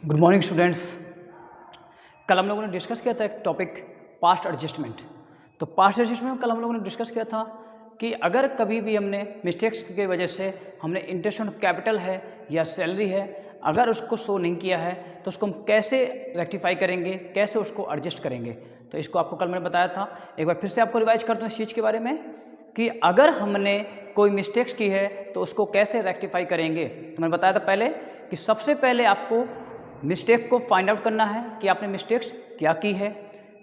Good morning students. कल हम लोगों ने डिस्कस किया था एक टॉपिक पास्ट एडजस्टमेंट। तो पास्ट एडजस्टमेंट में कल हम लोगों ने डिस्कस किया था कि अगर कभी भी हमने मिस्टेक्स की वजह से हमने इंटरेस्ट ऑन कैपिटल है या सैलरी है, अगर उसको शो नहीं किया है तो उसको हम कैसे रेक्टिफाई करेंगे, कैसे उसको एडजस्ट करेंगे। तो इसको आपको कल मैंने बताया था। एक बार फिर से आपको रिवाइज करता हूँ इस चीज़ के बारे में कि अगर हमने कोई मिस्टेक्स की है तो उसको कैसे रेक्टिफाई करेंगे। तो मैंने बताया था पहले कि सबसे पहले आपको मिस्टेक को फाइंड आउट करना है कि आपने मिस्टेक्स क्या की है।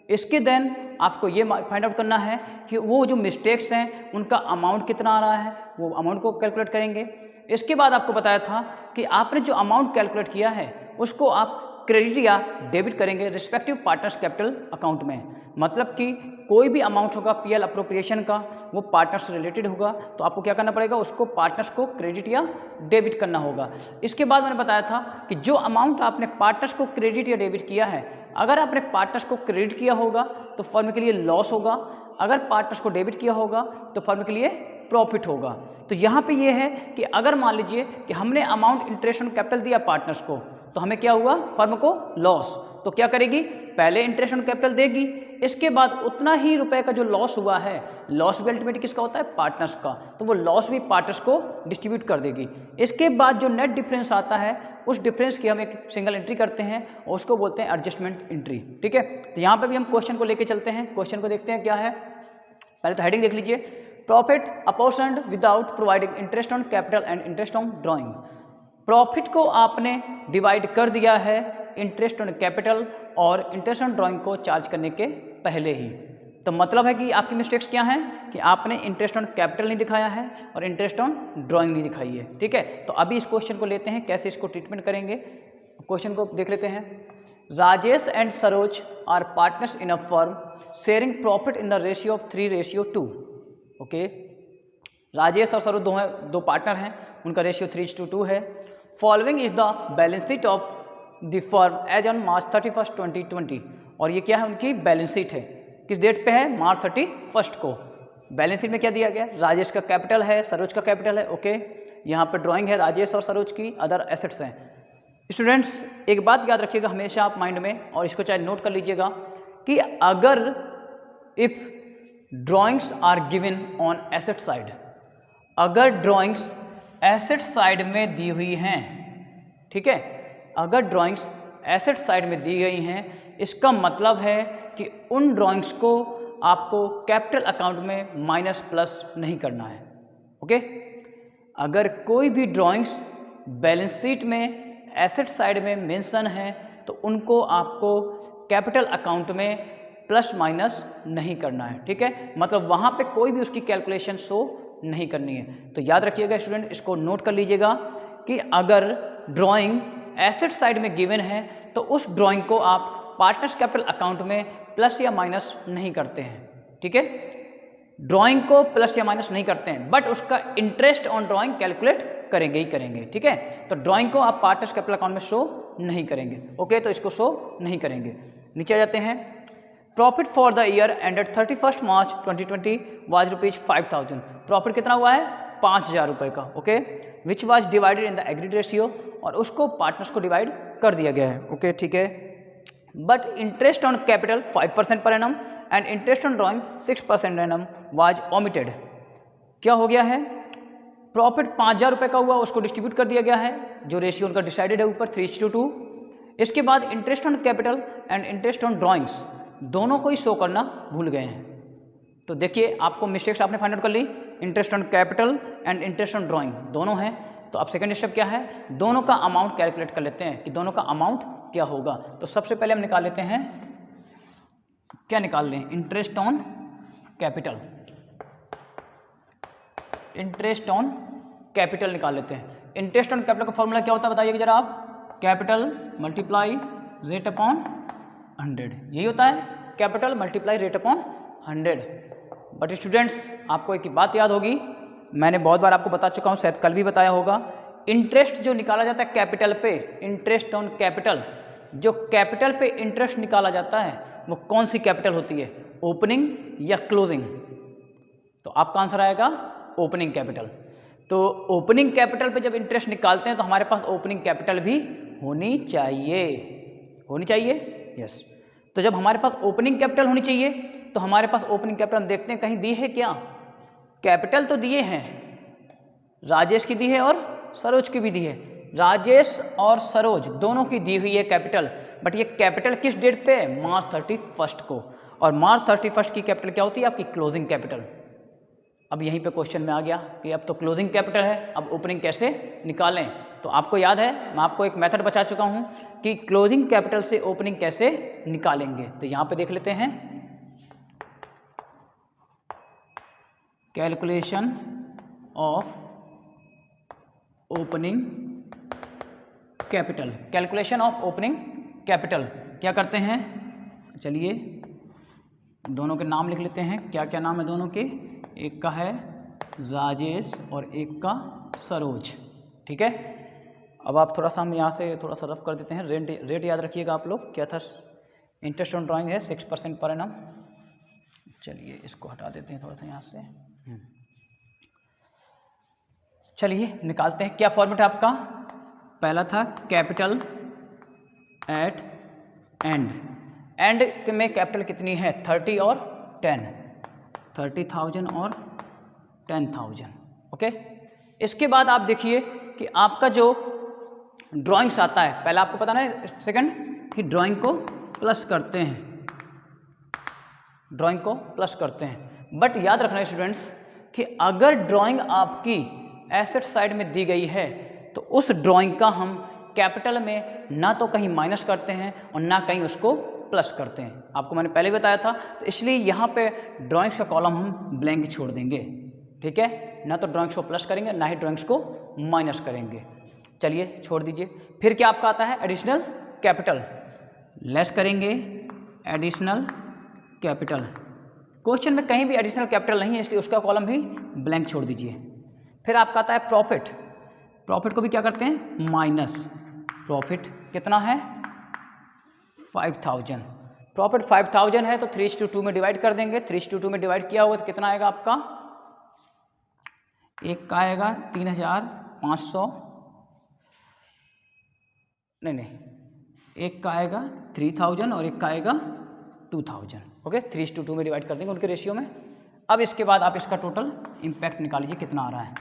इसके देन आपको ये फाइंड आउट करना है कि वो जो मिस्टेक्स हैं उनका अमाउंट कितना आ रहा है, वो अमाउंट को कैलकुलेट करेंगे। इसके बाद आपको बताया था कि आपने जो अमाउंट कैलकुलेट किया है उसको आप क्रेडिट या डेबिट करेंगे रिस्पेक्टिव पार्टनर्स कैपिटल अकाउंट में। मतलब कि कोई भी अमाउंट होगा पीएल अप्रोप्रिएशन का, वो पार्टनर्स से रिलेटेड होगा, तो आपको क्या करना पड़ेगा, उसको पार्टनर्स को क्रेडिट या डेबिट करना होगा। इसके बाद मैंने बताया था कि जो अमाउंट आपने पार्टनर्स को क्रेडिट या डेबिट किया है, अगर आपने पार्टनर्स को क्रेडिट किया होगा तो फर्म के लिए लॉस होगा, अगर पार्टनर्स को डेबिट किया होगा तो फर्म के लिए प्रॉफिट होगा। तो यहाँ पे ये है कि अगर मान लीजिए कि हमने अमाउंट इंटरेस्ट ऑन कैपिटल दिया पार्टनर्स को, तो हमें क्या हुआ, फर्म को लॉस। तो क्या करेगी, पहले इंटरेस्ट ऑन कैपिटल देगी, इसके बाद उतना ही रुपए का जो लॉस हुआ है, लॉस भी अल्टीमेटली किसका होता है, पार्टनर्स का, तो वो लॉस भी पार्टनर्स को डिस्ट्रीब्यूट कर देगी। इसके बाद जो नेट डिफरेंस आता है उस डिफरेंस की हम एक सिंगल एंट्री करते हैं और उसको बोलते हैं एडजस्टमेंट एंट्री। ठीक है, तो यहाँ पे भी हम क्वेश्चन को लेके चलते हैं। क्वेश्चन को देखते हैं क्या है। पहले तो हेडिंग देख लीजिए, profit apportioned without providing interest on capital and interest on drawing. Profit को आपने डिवाइड कर दिया है इंटरेस्ट ऑन कैपिटल और इंटरेस्ट ऑन ड्राइंग को चार्ज करने के पहले ही। तो मतलब है कि आपकी मिस्टेक्स क्या हैं कि आपने इंटरेस्ट ऑन कैपिटल नहीं दिखाया है और इंटरेस्ट ऑन ड्राइंग नहीं दिखाई है। ठीक है, तो अभी इस क्वेश्चन को लेते हैं, कैसे इसको ट्रीटमेंट करेंगे। क्वेश्चन को देख लेते हैं। Rajesh and Saroj are partners in a firm sharing profit in the ratio of 3:2। Okay, Rajesh और सरोज दो पार्टनर हैं, उनका रेशियो 3:2 है। Following is the balance sheet of the firm as on March 31, 2020। और ये क्या है, उनकी बैलेंस शीट है, किस डेट पे है, March 31 को। बैलेंस शीट में क्या दिया गया, राजेश का कैपिटल है, सरोज का कैपिटल है। ओके, यहाँ पे ड्राइंग है राजेश और सरोज की, अदर एसेट्स हैं। स्टूडेंट्स एक बात याद रखिएगा हमेशा आप माइंड में, और इसको चाहे नोट कर लीजिएगा कि अगर if drawings are given on asset side, अगर ड्राइंग्स एसेट साइड में दी हुई हैं, ठीक है, अगर ड्राइंग्स एसेट साइड में दी गई हैं, इसका मतलब है कि उन ड्राइंग्स को आपको कैपिटल अकाउंट में माइनस प्लस नहीं करना है। ओके, अगर कोई भी ड्राइंग्स बैलेंस शीट में एसेट साइड में मेंशन है तो उनको आपको कैपिटल अकाउंट में प्लस माइनस नहीं करना है। ठीक है, मतलब वहाँ पे कोई भी उसकी कैलकुलेशन शो नहीं करनी है। तो याद रखिएगा स्टूडेंट, इसको नोट कर लीजिएगा कि अगर ड्राइंग एसेट साइड में गिवन है तो उस ड्राइंग को आप पार्टनर्स कैपिटल अकाउंट में प्लस या माइनस नहीं करते हैं। ठीक है, ड्राइंग को प्लस या माइनस नहीं करते हैं, बट उसका इंटरेस्ट ऑन ड्राइंग कैलकुलेट करेंगे ही करेंगे। ठीक है, तो ड्राइंग को आप पार्टनर्स कैपिटल अकाउंट में शो नहीं करेंगे। ओके, तो इसको शो नहीं करेंगे। नीचे आ जाते हैं। Profit for the year ended 31 March 2020 was ₹5,000। Profit कितना हुआ है, 5,000 रुपये का। Okay, which was divided in the agreed ratio, और उसको पार्टनर्स को डिवाइड कर दिया गया है। ओके, ठीक है, but interest on capital 5% per annum and interest on drawing 6% annum was omitted. क्या हो गया है, प्रॉफिट 5,000 रुपये का हुआ, उसको डिस्ट्रीब्यूट कर दिया गया है, जो रेशियो उनका डिसाइडेड है ऊपर 3:2। इसके बाद interest on capital and interest on drawings दोनों को ही शो करना भूल गए हैं। तो देखिए, आपको मिस्टेक्स आपने फाइंड आउट कर ली, interest on capital and interest on drawing दोनों हैं। तो अब सेकंड स्टेप क्या है, दोनों का अमाउंट कैलकुलेट कर लेते हैं कि दोनों का अमाउंट क्या होगा। तो सबसे पहले हम निकाल लेते हैं, क्या निकाल लें, interest on capital, interest on capital निकाल लेते हैं। इंटरेस्ट ऑन कैपिटल का फॉर्मूला क्या होता है बताइएगा जरा आप, कैपिटल मल्टीप्लाई रेट अपॉन 100, यही होता है, capital multiply rate upon 100। But students आपको एक बात याद होगी, मैंने बहुत बार आपको बता चुका हूँ, शायद कल भी बताया होगा, इंटरेस्ट जो निकाला जाता है कैपिटल पे, इंटरेस्ट ऑन कैपिटल, जो कैपिटल पे इंटरेस्ट निकाला जाता है वो कौन सी कैपिटल होती है, ओपनिंग या क्लोजिंग। तो आपका आंसर आएगा ओपनिंग कैपिटल। तो ओपनिंग कैपिटल पे जब इंटरेस्ट निकालते हैं तो हमारे पास ओपनिंग कैपिटल भी होनी चाहिए, यस। तो जब हमारे पास ओपनिंग कैपिटल होनी चाहिए तो हमारे पास ओपनिंग कैपिटल हम देखते हैं कहीं दी है क्या? कैपिटल तो दिए हैं, राजेश की दी है और सरोज की भी दी है। राजेश और सरोज दोनों की दी हुई है कैपिटल, बट ये कैपिटल किस डेट पे? मार्च 31 को। और मार्च 31 की कैपिटल क्या होती है? आपकी क्लोजिंग कैपिटल। अब यहीं पे क्वेश्चन में आ गया कि अब तो क्लोजिंग कैपिटल है, अब ओपनिंग कैसे निकालें? तो आपको याद है, मैं आपको एक मेथड बता चुका हूं कि क्लोजिंग कैपिटल से ओपनिंग कैसे निकालेंगे। तो यहां पे देख लेते हैं, calculation of opening capital. Calculation of opening capital क्या करते हैं? चलिए दोनों के नाम लिख लेते हैं। क्या क्या नाम है दोनों के? एक का है राजेश और एक का सरोज, ठीक है। अब आप थोड़ा सा हम यहाँ से थोड़ा सा रफ कर देते हैं। रेट याद रखिएगा आप लोग, क्या था? इंटरेस्ट ऑन ड्राइंग है 6% पर एनम। चलिए इसको हटा देते हैं थोड़ा सा यहाँ से। चलिए निकालते हैं। क्या फॉर्मेट है आपका? पहला था कैपिटल एट एंड। एंड में कैपिटल कितनी है? 30 और 10, 30,000 और 10,000, ओके। इसके बाद आप देखिए कि आपका जो ड्राइंग्स आता है, पहले आपको पता ना सेकंड कि ड्राइंग को प्लस करते हैं, ड्राइंग को प्लस करते हैं। बट याद रखना स्टूडेंट्स कि अगर ड्राइंग आपकी एसेट साइड में दी गई है तो उस ड्राइंग का हम कैपिटल में ना तो कहीं माइनस करते हैं और ना कहीं उसको प्लस करते हैं। आपको मैंने पहले बताया था, तो इसलिए यहाँ पे ड्राइंग्स का कॉलम हम ब्लैंक छोड़ देंगे, ठीक है। ना तो ड्राइंग्स को प्लस करेंगे ना ही ड्राइंग्स को माइनस करेंगे। चलिए छोड़ दीजिए। फिर क्या आपका आता है? Additional capital. लेस करेंगे एडिशनल कैपिटल। क्वेश्चन में कहीं भी एडिशनल कैपिटल नहीं है इसलिए उसका कॉलम भी ब्लैंक छोड़ दीजिए। फिर आपका आता है प्रॉफिट। प्रॉफिट को भी क्या करते हैं? माइनस। प्रॉफिट कितना है? 5,000। प्रॉफिट 5,000 है तो 3:2 में डिवाइड कर देंगे। 3:2 में डिवाइड किया हुआ तो कितना आएगा आपका? एक का आएगा 3,500, नहीं, एक का आएगा 3,000 और एक का आएगा 2,000, ओके। 3:2 में डिवाइड कर देंगे उनके रेशियो में। अब इसके बाद आप इसका टोटल इम्पैक्ट निकाल लीजिए कितना आ रहा है।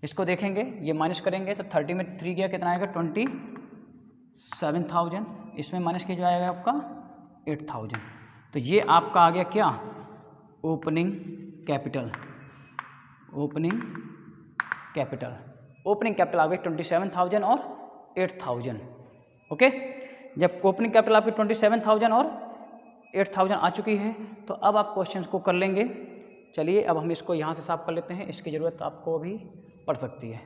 इसको देखेंगे, ये माइनस करेंगे तो 30 में 3 गया, कितना आएगा? 27,000। इसमें माइनस किया जाएगा आपका 8,000। तो ये आपका आ गया क्या? Opening capital. Opening capital, opening capital आ गई 27,000 और 8,000, ओके। जब ओपनिंग कैपिटल आपकी 27,000 और 8,000 आ चुकी है तो अब आप क्वेश्चंस को कर लेंगे। चलिए अब हम इसको यहाँ से साफ कर लेते हैं, इसकी ज़रूरत आपको अभी पड़ सकती है।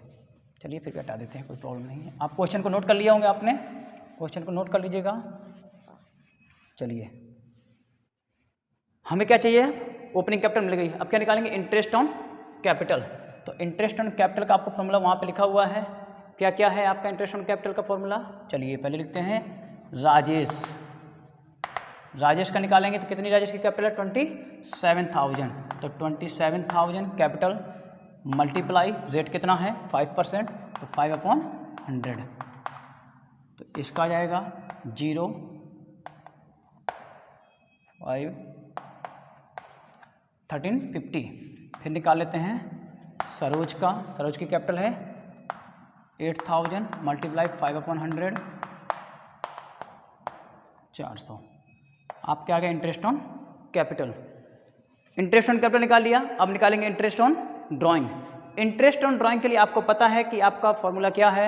चलिए फिर हटा देते हैं, कोई प्रॉब्लम नहीं है। आप क्वेश्चन को नोट कर लिया होंगे, आपने क्वेश्चन को नोट कर लीजिएगा। चलिए हमें क्या चाहिए? ओपनिंग कैपिटल मिल गई। अब क्या निकालेंगे? Interest on capital. तो इंटरेस्ट ऑन कैपिटल का आपको फॉर्मूला वहाँ पे लिखा हुआ है। क्या क्या है आपका इंटरेस्ट ऑन कैपिटल का फॉर्मूला? चलिए पहले लिखते हैं राजेश। राजेश का निकालेंगे तो कितनी राजेश की कैपिटल है? 27,000। तो 27,000 कैपिटल मल्टीप्लाई रेट कितना है? 5%, तो 5/100। तो इसका आ जाएगा 0, 5, 1350। फिर निकाल लेते हैं सरोज का। सरोज की कैपिटल है 8,000 मल्टीप्लाई 5/100, 400। आप क्या आ गया? Interest on capital. Interest on capital निकाल लिया। अब निकालेंगे interest on drawing. Interest on drawing के लिए आपको पता है कि आपका फॉर्मूला क्या है।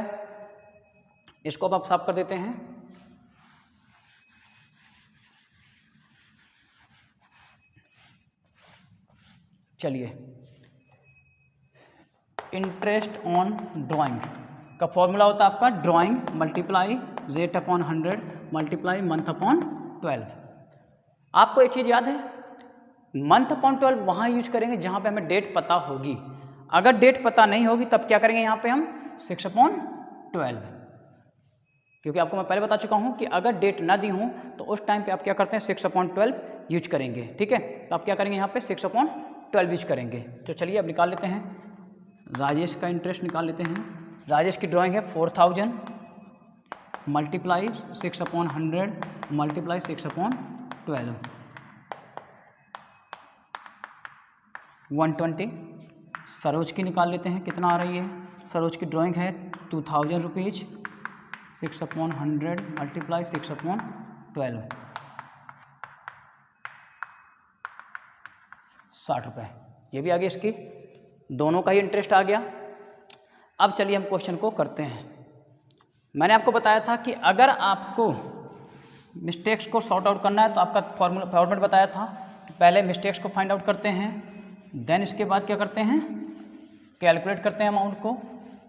इसको अब आप साफ कर देते हैं। चलिए इंटरेस्ट ऑन ड्राइंग का फॉर्मूला होता है आपका drawing multiply rate upon 100 multiply month upon 12। आपको एक चीज़ याद है, मंथ अपॉन 12 वहाँ यूज करेंगे जहाँ पे हमें डेट पता होगी। अगर डेट पता नहीं होगी तब क्या करेंगे? यहाँ पे हम 6/12, क्योंकि आपको मैं पहले बता चुका हूँ कि अगर डेट ना दी हूँ तो उस टाइम पे आप क्या करते हैं? 6/12 यूज करेंगे, ठीक है। तो आप क्या करेंगे? यहाँ पे 6/12 यूज करेंगे। तो चलिए अब निकाल लेते हैं। राजेश का इंटरेस्ट निकाल लेते हैं। राजेश की ड्राइंग है 4000 मल्टीप्लाई 6/100 मल्टीप्लाई 6/12 120। सरोज की निकाल लेते हैं, कितना आ रही है। सरोज की ड्राइंग है 2000 रुपीज़ 6/100 मल्टीप्लाई 6/12 60 रुपये। ये भी आ गई इसकी, दोनों का ही इंटरेस्ट आ गया। अब चलिए हम क्वेश्चन को करते हैं। मैंने आपको बताया था कि अगर आपको मिस्टेक्स को सॉर्ट आउट करना है तो आपका फॉर्मेट बताया था कि पहले मिस्टेक्स को फाइंड आउट करते हैं, देन इसके बाद क्या करते हैं, कैलकुलेट करते हैं अमाउंट को।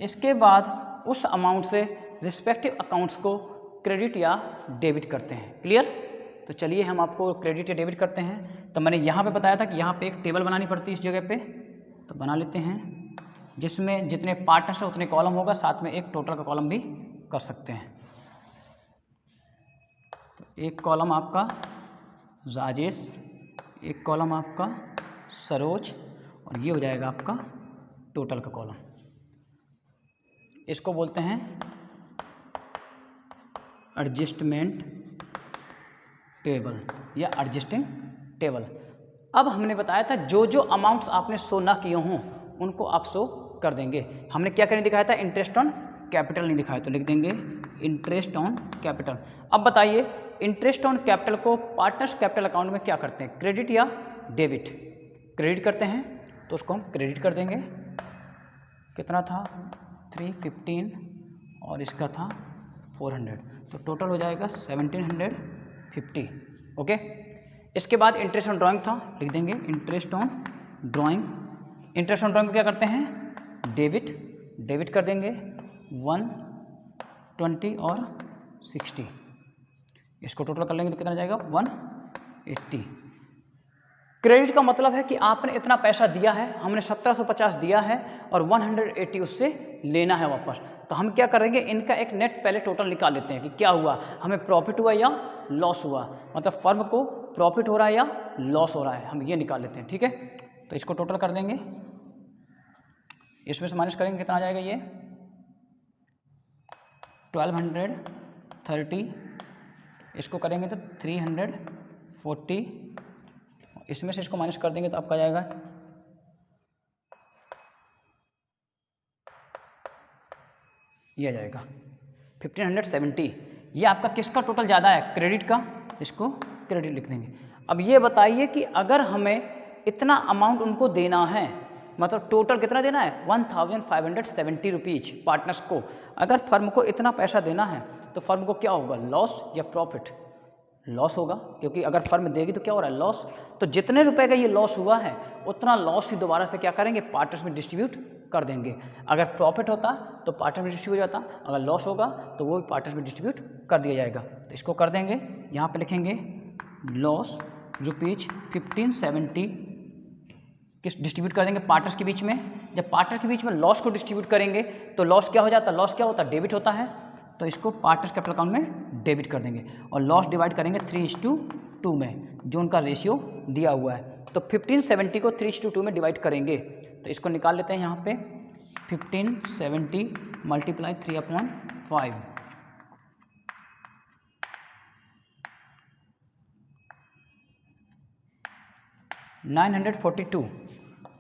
इसके बाद उस अमाउंट से रिस्पेक्टिव अकाउंट्स को क्रेडिट या डेबिट करते हैं। क्लियर? तो चलिए हम आपको क्रेडिट या डेबिट करते हैं। तो मैंने यहाँ पे बताया था कि यहाँ पे एक टेबल बनानी पड़ती है इस जगह पे, तो बना लेते हैं, जिसमें जितने पार्टनर्स है उतने कॉलम होगा, साथ में एक टोटल का कॉलम भी कर सकते हैं। तो एक कॉलम आपका राजेश, एक कॉलम आपका सरोज, और ये हो जाएगा आपका टोटल का कॉलम। इसको बोलते हैं एडजस्टमेंट टेबल या एडजस्टिंग टेबल। अब हमने बताया था जो जो अमाउंट्स आपने शो ना किए हों उनको आप शो कर देंगे। हमने क्या करने दिखाया था, इंटरेस्ट ऑन कैपिटल नहीं दिखाया, तो लिख देंगे इंटरेस्ट ऑन कैपिटल। अब बताइए इंटरेस्ट ऑन कैपिटल को पार्टनर्स कैपिटल अकाउंट में क्या करते हैं, क्रेडिट या डेबिट? क्रेडिट करते हैं, तो उसको हम क्रेडिट कर देंगे। कितना था 315 और इसका था 400, तो टोटल हो जाएगा 1750। ओके। इसके बाद इंटरेस्ट ऑन ड्राइंग था, लिख देंगे interest on drawing. Interest on drawing को क्या करते हैं, डेबिट कर देंगे 120 और 60। इसको टोटल कर लेंगे तो कितना जाएगा 180। क्रेडिट का मतलब है कि आपने इतना पैसा दिया है, हमने 1750 दिया है और 180 उससे लेना है वापस। तो हम क्या करेंगे, इनका एक नेट पहले टोटल निकाल लेते हैं कि क्या हुआ, हमें प्रॉफिट हुआ या लॉस हुआ, मतलब फर्म को प्रॉफिट हो रहा है या लॉस हो रहा है, हम ये निकाल लेते हैं। ठीक है, तो इसको टोटल कर देंगे, इसमें से माइनस करेंगे, कितना आ जाएगा ये 1230, इसको करेंगे तो 340, इसमें से इसको माइनस कर देंगे तो आपका जाएगा ये आ जाएगा 1570। ये आपका किसका टोटल ज़्यादा है, क्रेडिट का, इसको क्रेडिट लिख देंगे। अब ये बताइए कि अगर हमें इतना अमाउंट उनको देना है, मतलब टोटल कितना देना है 1570 रुपीज़ पार्टनर्स को, अगर फर्म को इतना पैसा देना है तो फर्म को क्या होगा, लॉस या प्रॉफिट? लॉस होगा, क्योंकि अगर फर्म देगी तो क्या हो रहा है, लॉस। तो जितने रुपए का ये लॉस हुआ है उतना लॉस ही दोबारा से क्या करेंगे, पार्टनर्स में डिस्ट्रीब्यूट कर देंगे। अगर प्रॉफिट होता तो पार्टनर में डिस्ट्रीब्यूट हो जाता, अगर लॉस होगा तो वो भी पार्टनर्स में डिस्ट्रीब्यूट कर दिया जाएगा। तो इसको कर देंगे, यहाँ पे लिखेंगे लॉस रुपीज़ 1570 किस डिस्ट्रीब्यूट कर देंगे पार्टनर्स के बीच में। जब पार्टनर के बीच में लॉस को डिस्ट्रीब्यूट करेंगे तो लॉस क्या हो जाता है, लॉस क्या होता है, डेबिट होता है, तो इसको पार्टनर्स कैपिटल अकाउंट में डेबिट कर देंगे और लॉस डिवाइड करेंगे 3:2 में, जो उनका रेशियो दिया हुआ है। तो 1570 को 3:2 में डिवाइड करेंगे, तो इसको निकाल लेते हैं यहाँ पे 1570 मल्टीप्लाई 3/5,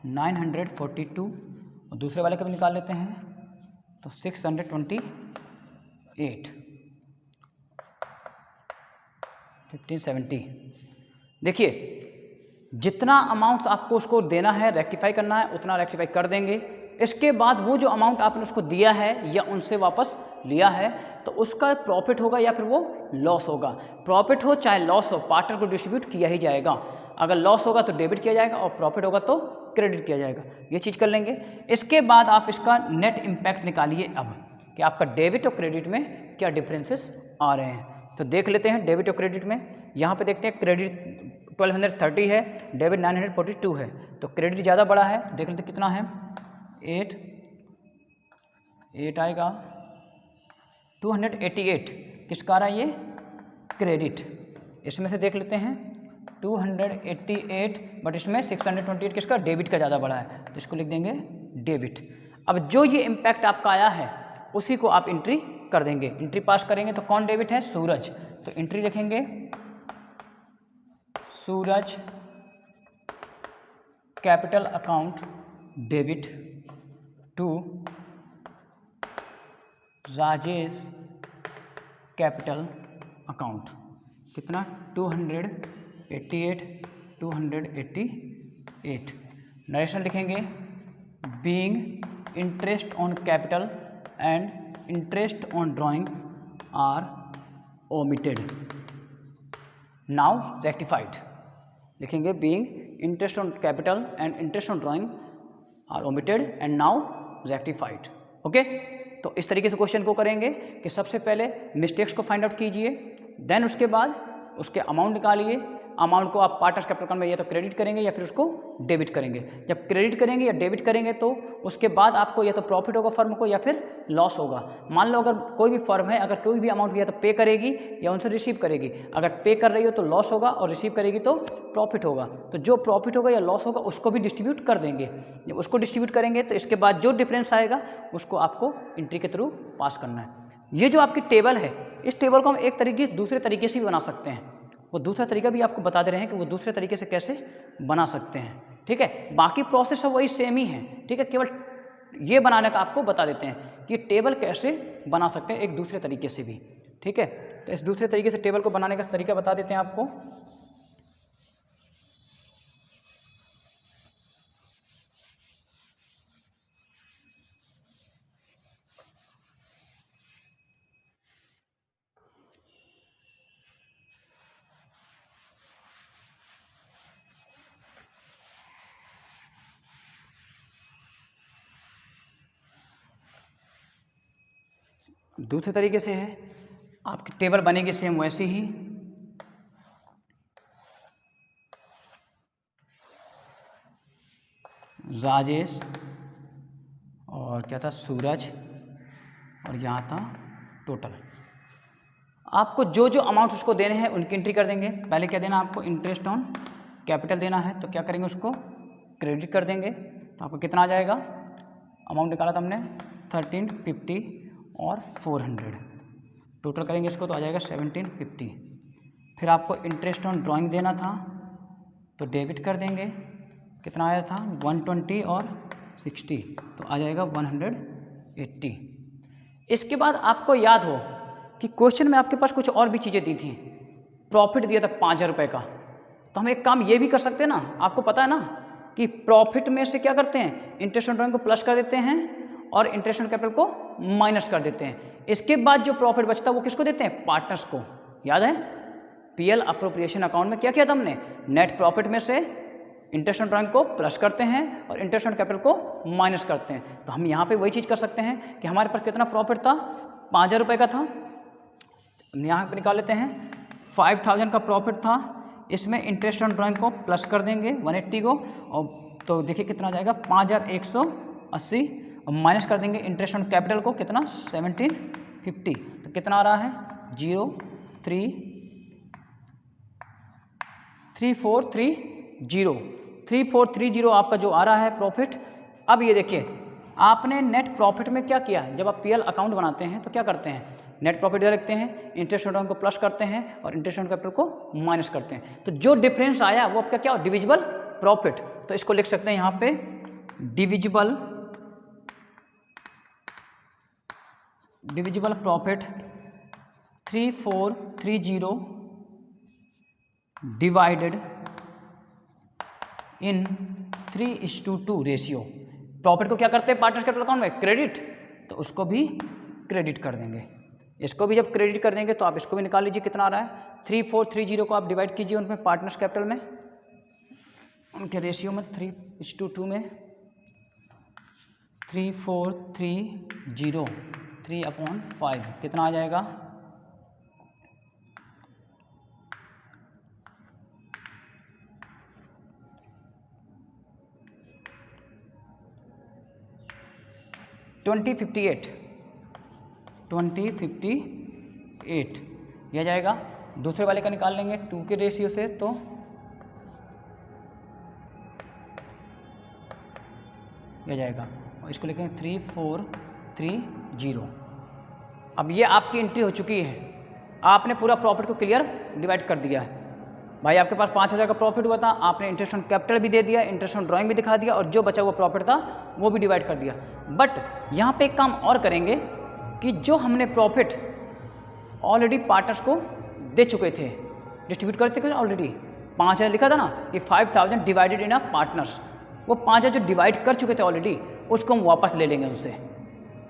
942 और दूसरे वाले का भी निकाल लेते हैं तो 628, 1570। देखिए जितना अमाउंट आपको उसको देना है, रेक्टिफाई करना है, उतना रेक्टिफाई कर देंगे। इसके बाद वो जो अमाउंट आपने उसको दिया है या उनसे वापस लिया है तो उसका प्रॉफिट होगा या फिर वो लॉस होगा। प्रॉफिट हो चाहे लॉस हो, पार्टनर को डिस्ट्रीब्यूट किया ही जाएगा। अगर लॉस होगा तो डेबिट किया जाएगा और प्रॉफिट होगा तो क्रेडिट किया जाएगा। ये चीज़ कर लेंगे। इसके बाद आप इसका नेट इम्पैक्ट निकालिए अब कि आपका डेबिट और क्रेडिट में क्या डिफरेंसेस आ रहे हैं। तो देख लेते हैं डेबिट और क्रेडिट में। यहाँ पे देखते हैं क्रेडिट 1230 है, डेबिट 942 है, तो क्रेडिट ज़्यादा बड़ा है। तो देख लेते कितना है, 8 आएगा 288 किसका आ रहा है ये, क्रेडिट। इसमें से देख लेते हैं 288, बट इसमें 628 किसका, डेबिट का ज़्यादा बड़ा है, तो इसको लिख देंगे डेबिट। अब जो ये इम्पैक्ट आपका आया है उसी को आप एंट्री कर देंगे। एंट्री पास करेंगे तो कौन डेबिट है? सूरज। तो एंट्री लिखेंगे Suraj capital account debit to Rajesh capital account. कितना? 288। नरेशन लिखेंगे being interest on capital and interest on drawings are omitted now rectified. लिखेंगे being interest on capital and interest on drawing are omitted and now rectified. Okay, तो इस तरीके से question को करेंगे कि सबसे पहले मिस्टेक्स को फाइंड आउट कीजिए, देन उसके बाद उसके अमाउंट निकालिए। अमाउंट को आप पार्टनर्स कैपिटल अकाउंट में या तो क्रेडिट करेंगे या फिर उसको डेबिट करेंगे। जब क्रेडिट करेंगे या डेबिट करेंगे तो उसके बाद आपको या तो प्रॉफिट होगा फर्म को या फिर लॉस होगा। मान लो अगर कोई भी फर्म है, अगर कोई भी अमाउंट या तो पे करेगी या उनसे रिसीव करेगी। अगर पे कर रही हो तो लॉस होगा और रिसीव करेगी तो प्रॉफिट होगा। तो जो प्रॉफिट होगा या लॉस होगा उसको भी डिस्ट्रीब्यूट कर देंगे। जब उसको डिस्ट्रीब्यूट करेंगे तो इसके बाद जो डिफरेंस आएगा उसको आपको एंट्री के थ्रू पास करना है। ये जो आपकी टेबल है, इस टेबल को हम एक तरीके दूसरे तरीके से भी बना सकते हैं। वो दूसरा तरीका भी आपको बता दे रहे हैं कि वो दूसरे तरीके से कैसे बना सकते हैं। ठीक है, बाकी प्रोसेस सब वही सेम ही है। ठीक है, केवल ये बनाने का आपको बता देते हैं कि टेबल कैसे बना सकते हैं एक दूसरे तरीके से भी। ठीक है, तो इस दूसरे तरीके से टेबल को बनाने का तरीका बता देते हैं आपको। दूसरे तरीके से है, आपकी टेबल बनेगी सेम वैसी ही। राजेश और क्या था? सूरज, और यहाँ था टोटल। आपको जो जो अमाउंट उसको देने हैं उनकी एंट्री कर देंगे। पहले क्या देना आपको? इंटरेस्ट ऑन कैपिटल देना है, तो क्या करेंगे? उसको क्रेडिट कर देंगे। तो आपको कितना आ जाएगा? अमाउंट निकाला था हमने 1350 और 400, टोटल करेंगे इसको तो आ जाएगा 1750। फिर आपको इंटरेस्ट ऑन ड्राइंग देना था तो डेबिट कर देंगे। कितना आया था? 120 और 60, तो आ जाएगा 180। इसके बाद आपको याद हो कि क्वेश्चन में आपके पास कुछ और भी चीज़ें दी थी। प्रॉफिट दिया था 5000 रुपये का, तो हम एक काम ये भी कर सकते हैं ना, आपको पता है ना कि प्रॉफिट में से क्या करते हैं? इंटरेस्ट ऑन ड्राइंग को प्लस कर देते हैं और इंटरेस्ट ऑन कैपिटल को माइनस कर देते हैं। इसके बाद जो प्रॉफिट बचता है वो किसको देते हैं? पार्टनर्स को। याद है पीएल अप्रोप्रिएशन अकाउंट में क्या किया था हमने? नेट प्रॉफिट में से इंटरेस्ट ऑन ड्राइंग को प्लस करते हैं और इंटरेस्ट ऑन कैपिटल को माइनस करते हैं। तो हम यहाँ पे वही चीज़ कर सकते हैं कि हमारे पास कितना प्रॉफिट था? 5000 रुपये का था। हम यहाँ पे निकाल लेते हैं 5000 का प्रॉफिट था। इसमें इंटरेस्ट ऑन ड्राइंग को प्लस कर देंगे 180 को, और तो देखिए कितना जाएगा? 5180, और माइनस कर देंगे इंटरेस्ट ऑन कैपिटल को, कितना? 1750। तो कितना आ रहा है? 3430 आपका जो आ रहा है प्रॉफिट। अब ये देखिए आपने नेट प्रॉफिट में क्या किया? जब आप पीएल अकाउंट बनाते हैं तो क्या करते हैं? नेट प्रॉफिट इधर रखते हैं, इंटरेस्ट ऑन ड्राइंग को प्लस करते हैं और इंटरेस्ट ऑन कैपिटल को माइनस करते हैं। तो जो डिफरेंस आया वो आपका क्या? Divisible profit. तो इसको लिख सकते हैं यहाँ पे divisible profit 3430 divided in 3:2 ratio. Profit को क्या करते हैं पार्टनर्स कैपिटल अकाउंट में? क्रेडिट, तो उसको भी क्रेडिट कर देंगे। इसको भी जब क्रेडिट कर देंगे तो आप इसको भी निकाल लीजिए कितना आ रहा है। 3430 को आप डिवाइड कीजिए उनमें पार्टनर्स कैपिटल में, उनके रेशियो में 3:2 में। 3430 3/5 कितना आ जाएगा? 2058 यह जाएगा। दूसरे वाले का निकाल लेंगे 2 के रेशियो से, तो यह जाएगा और इसको लिखेंगे 3430। अब ये आपकी एंट्री हो चुकी है, आपने पूरा प्रॉफिट को क्लियर डिवाइड कर दिया है। भाई आपके पास 5000 का प्रॉफिट हुआ था, आपने इंटरेस्ट ऑन कैपिटल भी दे दिया, इंटरेस्ट ऑन ड्राइंग भी दिखा दिया, और जो बचा हुआ प्रॉफिट था वो भी डिवाइड कर दिया। बट यहाँ पे एक काम और करेंगे कि जो हमने प्रॉफिट ऑलरेडी पार्टनर्स को दे चुके थे, डिस्ट्रीब्यूट कर चुके थे ऑलरेडी, 5000 लिखा था ना कि 5000 डिवाइडेड इन अ पार्टनर्स, वो 5000 जो डिवाइड कर चुके थे ऑलरेडी उसको हम वापस ले लेंगे उनसे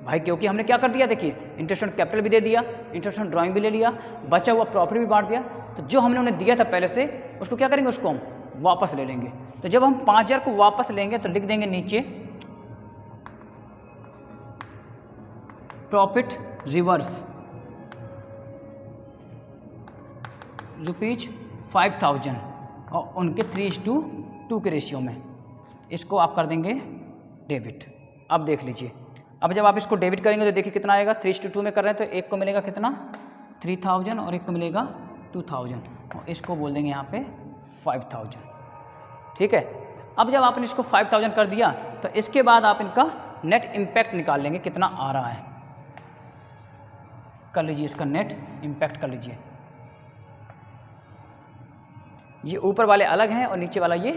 भाई, क्योंकि हमने क्या कर दिया, देखिए इंटरेस्ट ऑन कैपिटल भी दे दिया, इंटरेस्ट ऑन ड्राइंग भी ले लिया, बचा हुआ प्रॉफिट भी बांट दिया। तो जो हमने उन्हें दिया था पहले से उसको क्या करेंगे, उसको हम वापस ले लेंगे। तो जब हम 5000 को वापस लेंगे तो लिख देंगे नीचे प्रॉफिट रिवर्स ₹5000 और उनके 3:2 के रेशियो में, इसको आप कर देंगे डेबिट। अब देख लीजिए, अब जब आप इसको डेबिट करेंगे तो देखिए कितना आएगा, 3:2 में कर रहे हैं तो एक को मिलेगा कितना 3000 और एक को मिलेगा 2000, और इसको बोल देंगे यहाँ पे 5000। ठीक है, अब जब आपने इसको 5000 कर दिया तो इसके बाद आप इनका नेट इम्पैक्ट निकाल लेंगे कितना आ रहा है। कर लीजिए इसका नेट इम्पैक्ट कर लीजिए, ये ऊपर वाले अलग हैं और नीचे वाला ये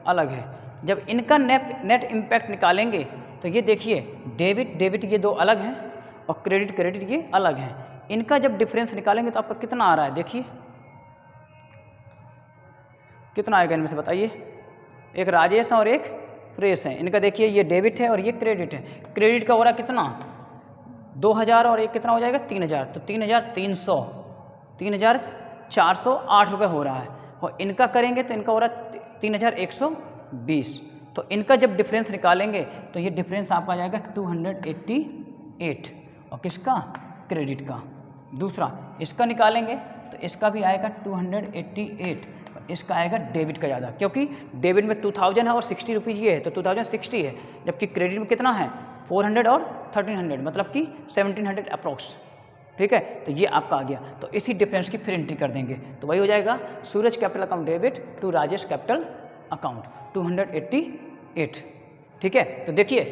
अलग है। जब इनका नेट इम्पैक्ट निकालेंगे तो ये देखिए डेबिट ये दो अलग हैं और क्रेडिट ये अलग हैं। इनका जब डिफरेंस निकालेंगे तो आपका कितना आ रहा है, देखिए कितना आएगा इनमें से बताइए। एक राजेश और एक फ्रेश है, इनका देखिए ये डेबिट है और ये क्रेडिट है। क्रेडिट का हो रहा कितना 2000 और एक कितना हो जाएगा 3000, तो 3300 3408 रुपये हो रहा है। और इनका करेंगे तो इनका हो रहा है 3120। तो इनका जब डिफरेंस निकालेंगे तो ये डिफरेंस आपका आ जाएगा 288, और किसका क्रेडिट का। दूसरा इसका निकालेंगे तो इसका भी आएगा 288, इसका आएगा डेबिट का ज़्यादा, क्योंकि डेबिट में 2000 है और 60 रुपीज़ ये है तो 2060 है, जबकि क्रेडिट में कितना है 400 और 1300, मतलब कि 1700 अप्रॉक्स। ठीक है, तो ये आपका आ गया। तो इसी डिफरेंस की फिर एंट्री कर देंगे तो वही हो जाएगा Suraj capital account debit to Rajesh capital account 288। ठीक है, तो देखिए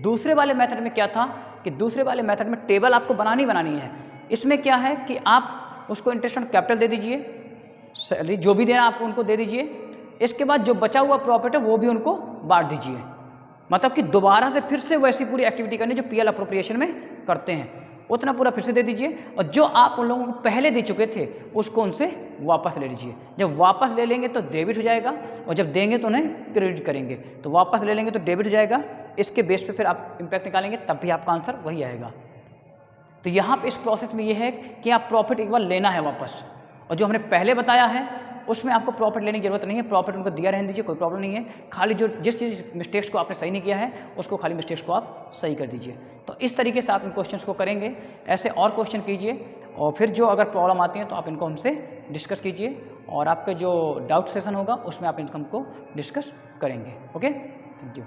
दूसरे वाले मेथड में क्या था कि दूसरे वाले मेथड में टेबल आपको बनानी है। इसमें क्या है कि आप उसको इंटरेस्ट ऑन कैपिटल दे दीजिए, सैलरी जो भी देना आपको उनको दे दीजिए, इसके बाद जो बचा हुआ प्रॉफिट है वो भी उनको बांट दीजिए। मतलब कि दोबारा से फिर से वैसी पूरी एक्टिविटी करनी जो पीएल अप्रोप्रिएशन में करते हैं, उतना पूरा फिर से दे दीजिए, और जो आप उन लोगों को पहले दे चुके थे उसको उनसे वापस ले लीजिए। जब वापस ले लेंगे तो डेबिट हो जाएगा, और जब देंगे तो उन्हें क्रेडिट करेंगे। तो वापस ले लेंगे तो डेबिट हो जाएगा, इसके बेस पे फिर आप इम्पैक्ट निकालेंगे तब भी आपका आंसर वही आएगा। तो यहाँ पे इस प्रोसेस में ये है कि आप प्रॉफिट एक बार लेना है वापस, और जो हमने पहले बताया है उसमें आपको प्रॉफिट लेने की जरूरत नहीं है, प्रॉफिट उनको दिया रहने दीजिए, कोई प्रॉब्लम नहीं है। खाली जो जिस चीज़ मिस्टेक्स को आपने सही नहीं किया है उसको खाली मिस्टेक्स को आप सही कर दीजिए। तो इस तरीके से आप इन क्वेश्चंस को करेंगे, ऐसे और क्वेश्चन कीजिए, और फिर जो अगर प्रॉब्लम आती है तो आप इनको हमसे डिस्कस कीजिए, और आपका जो डाउट सेशन होगा उसमें आप इनको हमको डिस्कस करेंगे। Okay, thank you.